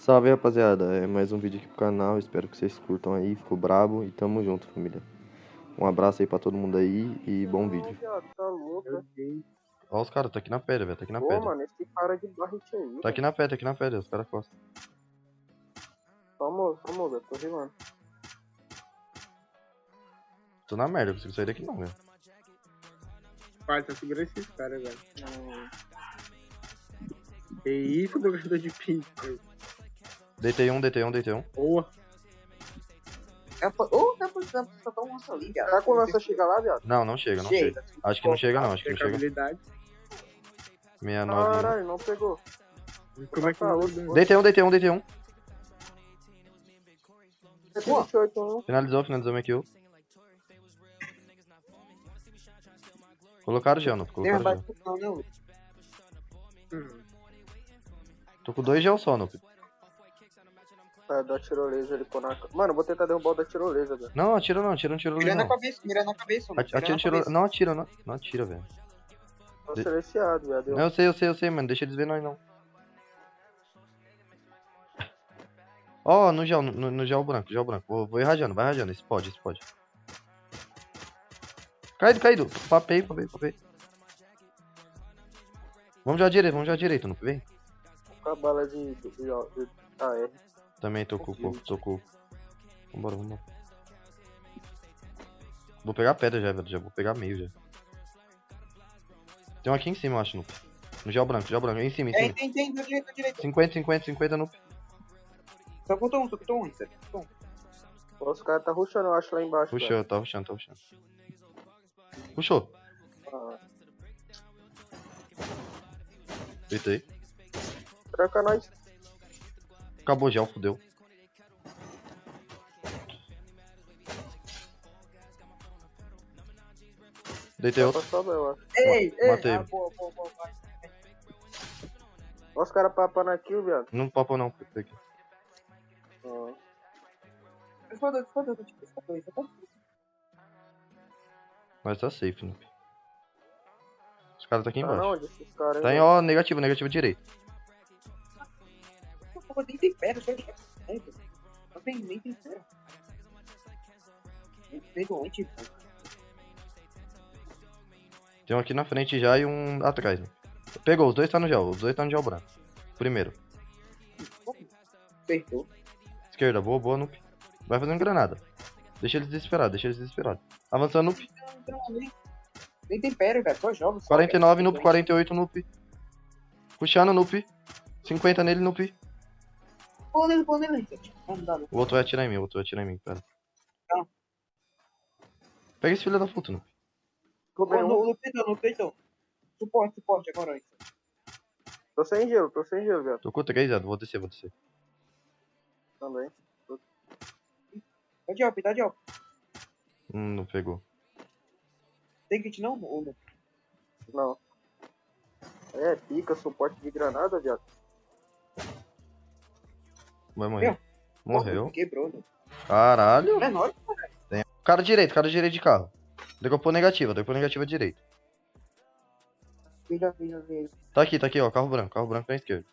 Salve, rapaziada, é mais um vídeo aqui pro canal, espero que vocês curtam aí, ficou brabo e tamo junto, família. Um abraço aí pra todo mundo aí e bom vídeo. Tá louco, Ó os caras, tá aqui na pedra, velho, tá aqui na Pô, pedra. mano, esse cara de barrete aí. Tá aqui na pedra, os caras costas. Famoso, velho, tô rimando. Tô na merda, eu consigo sair daqui não, velho. Pai, tá segurando esses caras, velho. Que isso, jogador de pinto. Deitei um. Boa. Só tá um lança ali, viado. Será que o lança chega lá, viado? Não chega. Acho que não chega não, acho que não chega. Habilidade. 69. Caralho, não pegou. Como é que Tá, eu outro. Deitei um. 28, Finalizou minha kill. Colocaram gel, não? Tem Colocaram mais gel. não. Tô com 2 gel só, não. Tá, da tirolesa ele pô na... Mano, eu vou tentar derrubar o da tirolesa, velho. Não, atira não, atira um tiro Mira na não. cabeça, mira na cabeça. mano. Atira um tiro, não atira, não atira, velho. Tô silenciado, viado. Não, eu sei, mano, deixa eles ver nós não. Ó, no gel branco. Vou ir rajando, vai rajando, esse pode. Caído. Papei. Vamos já à direita, não vem? Com a bala de AR. Também tô com. Vambora. Vou pegar pedra já, velho, já vou pegar meio já. Tem um aqui em cima, eu acho, Nup. No gel branco, em cima. Tem, do direito. 50, Nup. Só faltou um, sério. Pô, os caras tá rushando, eu acho, lá embaixo. velho. Tá rushando. Puxou. Ah, Deitei. tranca nós. Acabou o gel, fudeu. Deitei outro. Passou, eu acho. Ei, Matei. boa. Olha os caras papando aqui, viado. Não papo não, aqui. Ah, Foda-se, Mas tá safe, Nup. Os caras tá aqui tá embaixo. na onde esses caras, Tá em, hein, ó, negativo direito. nem tem pedra, só que não tem nem tem pedra. Tem doente, pô. Tem um aqui na frente já e um atrás, né? Pegou, os dois tá no gel branco. Primeiro. Acertou. Esquerda, boa, Nup. Vai fazendo granada. Deixa eles desesperados. Avançando, Nup. Nem tem pedra, velho. Só joga. 49, Nup. 48, Nup. Puxando, Nup. 50 nele, Nup. Pô nele. Vamos dar, O outro vai atirar em mim, pera. Tá. Pega esse filho da puta, Nup. no peito. Suporte agora. Tô sem gelo, viado. Tô com 3, vou descer. Também. Tá de op. Não pegou. Tem kit não? Ou não? Não. É, pica, suporte de granada, viado. Vai morrer. Morreu. Quebrou, né? Caralho. Menor. Cara direito de carro. Decopou negativa direito. Já vi. Tá aqui, ó, carro branco na esquerda.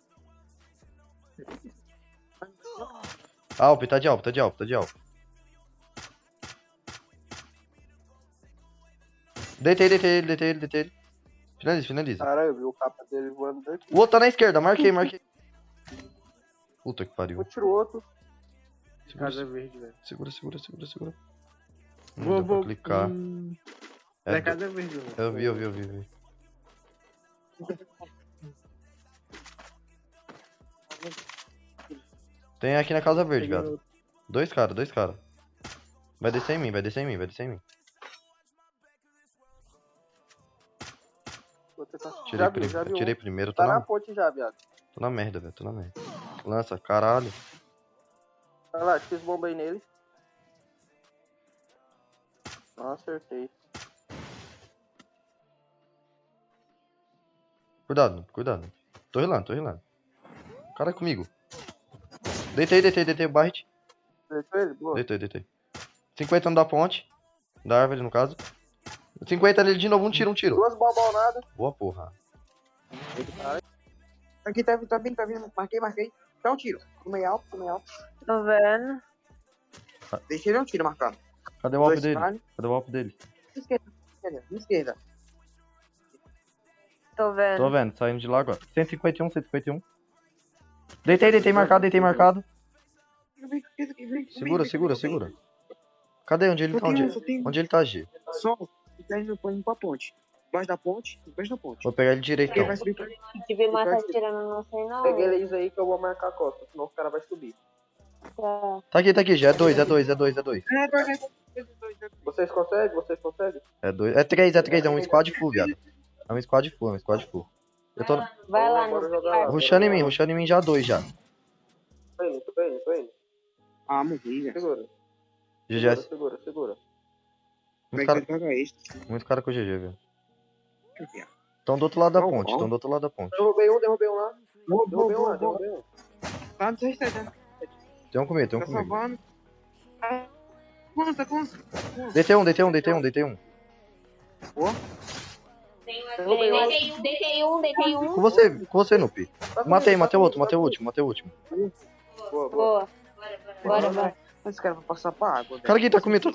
Alp, tá de Alp. Deitei ele. Finaliza. Caralho, eu vi o capa dele voando daqui. O outro tá na esquerda, marquei. Puta que pariu. Eu tiro o outro. Casa verde, velho. Segura. Não deu pra clicar. É casa verde, velho. Eu vi. Tem aqui na casa verde, viado. Dois cara. Vai descer em mim. Vou tentar. Tirei primeiro, Tá na ponte já, viado. tô na merda, velho. Lança, caralho. Olha lá, fiz bomba aí nele. Não acertei. Cuidado. Tô rilando. Cara comigo. Deitei, Barret. Acertou ele? Boa. Deitei. 50 no da ponte. Da árvore, no caso. 50 nele de novo, um tiro. Duas balbonadas. Boa porra. Aqui tá vindo. Marquei. Dá um tiro. Tomei alto. Tô vendo. Deixei ele um tiro marcado. Cadê o alvo Dois dele? carne. Cadê o alvo dele? Esquerda. Tô vendo. Tô vendo, saindo de lá agora. 151, 151. Deitei marcado. Segura. Cadê? Onde ele tá? Onde ele tá, G? Só. Tá indo pra ponte. Embaixo da ponte. Vou pegar ele direito, Ele então. vai subir pra... Se tiver mais tá tirando, não sei não. Peguei eles aí que eu vou marcar a costa, senão o cara vai subir. Tá. Tá aqui, G. É dois. Vocês conseguem? É dois. É três. É um squad full, viado. É um squad full. Eu tô Vai lá Bora no jogar lá. rushando em mim já dois já. Tô indo. Ah, morri, velho. Segura. GG. Segura. Muito Vai cara, pegar esse. muito cara com o GG, velho. Estão do outro lado da ponte. Derrubei um lá. Derrubei um. Tá, não sei se tá. Tem um comigo. Tá salvando. Consta. Deitei um. Deitei um. Com você, Nupi. Matei o último. Boa. Bora. Esse cara vai passar pra água. Cara aqui, tá comigo.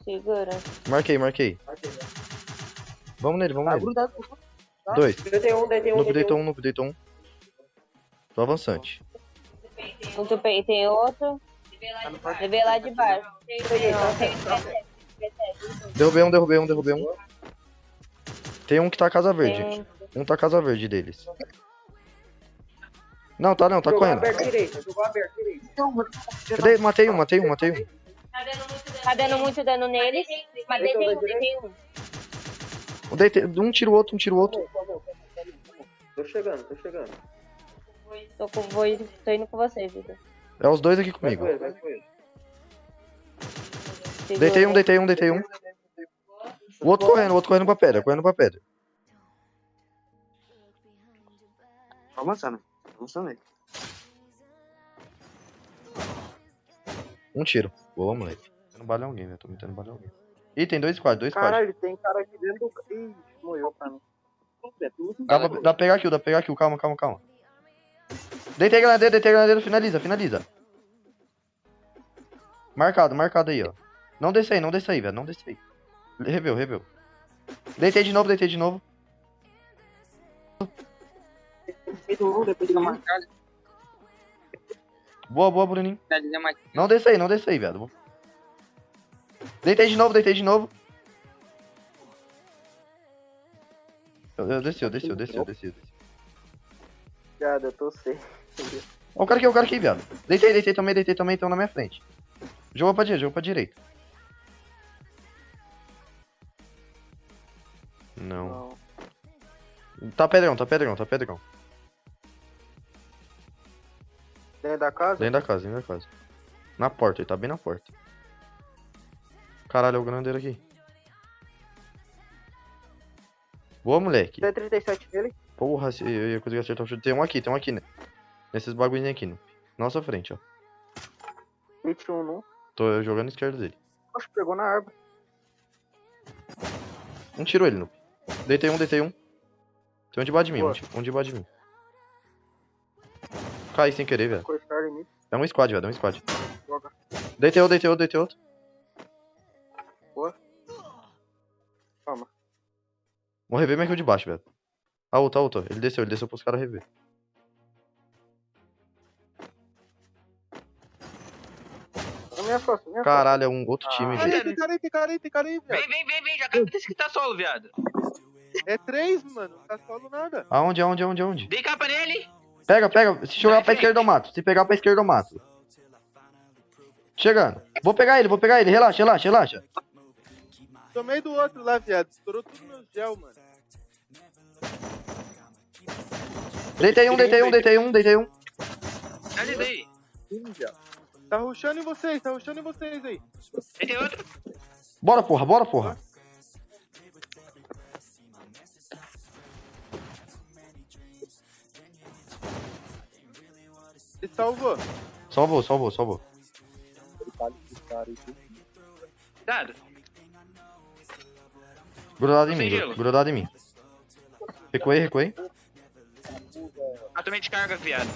Segura. Marquei. Vamos nele. Grudado. Dois. Deitei um. Nupi deitou um. Tô avançante. Muito bem, tem outro. Levei lá de baixo. Derrubei um. Tem um que tá casa verde. Um tá casa verde deles. Não, tá correndo. Jogou aberto direito. Matei um. Tá dando muito dano neles. Mas deitei um. Um tira o outro. Tô chegando. Tô indo com você, Vitor. É os dois aqui comigo. Vai com ele. Segura. Deitei um. O outro correndo pra pedra. Avançando aí. Um tiro. Boa, moleque. Tô metendo bala em alguém, velho. Ih, tem dois squad. Caralho, tem cara aqui dentro do... Ih, morreu pra mim. Dá pra pegar kill. Calma. Deitei granadeiro. Finaliza. Marcado aí, ó. Não desce aí, velho. Reveu. Deitei de novo. Depois de marcar. Boa, Bruninho. Não desce aí, velho. Deitei de novo. Eu desceu. Obrigado, eu tô sem. Ó, o cara aqui, viado. Deitei também, estão na minha frente. Joga pra direita. Não. Tá pedrão. Dentro da casa? Dentro da casa. Na porta, ele tá bem na porta. Caralho, é o grandeiro aqui. Boa, moleque. Tem 37 nele. Porra, se eu ia conseguir acertar o chute. Tem um aqui, né? Nesses bagulhinhos aqui, né? Nossa frente, ó. 21 não. Tô jogando esquerdo dele. Acho que pegou na árvore. Um tirou ele, no. Deitei um. Tem um debaixo de mim, Boa. um debaixo de mim. Caí sem querer, velho. Cortaram em mim. É um squad, velho, Joga. Deitei outro. Boa. Calma. Vamos rever mais que o de baixo, velho. Ah, outro. Ele desceu pros caras rever. Na minha costa. Caralho, é um outro time, Ah, velho. Tem cara aí, viado. Vem, já acabei de que tá solo, viado. É 3, mano. Não tá solo nada. Aonde? Dei capa nele. Pega. Se jogar pra esquerda eu mato. Se pegar pra esquerda eu mato. Chegando. Vou pegar ele. Relaxa. Tomei do outro lá, viado. Estourou tudo meu gel, mano. Deitei um. Finalizei. Sim, viado. Tá rushando em vocês aí. Tem outro. Bora, porra. Ele salvou. Salvou. Dado. Grudado em Sem mim. gelo. Recuei. tomei descarga, viado.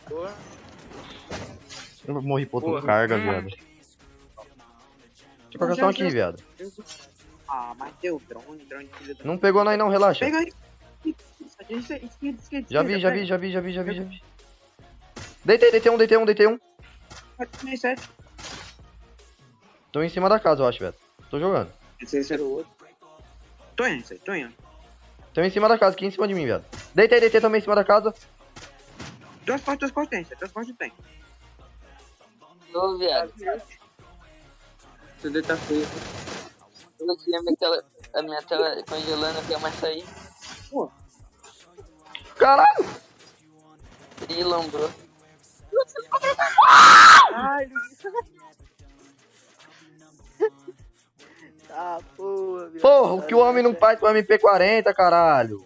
Boa. Eu morri por Porra. outra carga, viado. Deixa eu aqui, viado. Ah, mas deu drone, filho da... Não pegou nós não, relaxa. Pega aí. Esquerda. Já vi. Deitei um. Pode 7. Tô em cima da casa, eu acho, velho. Tô jogando. Esse era o outro. Tô indo. Tô em cima da casa, aqui em cima de mim, velho. Deitei também em cima da casa. Duas portas tem. Ô, viado. CD tá feio. Eu aqui a minha tela congelando, não quer mais sair. Caralho! E lambrou. Ai, ah, porra, viado. Porra, o que o homem não faz com o MP40, caralho?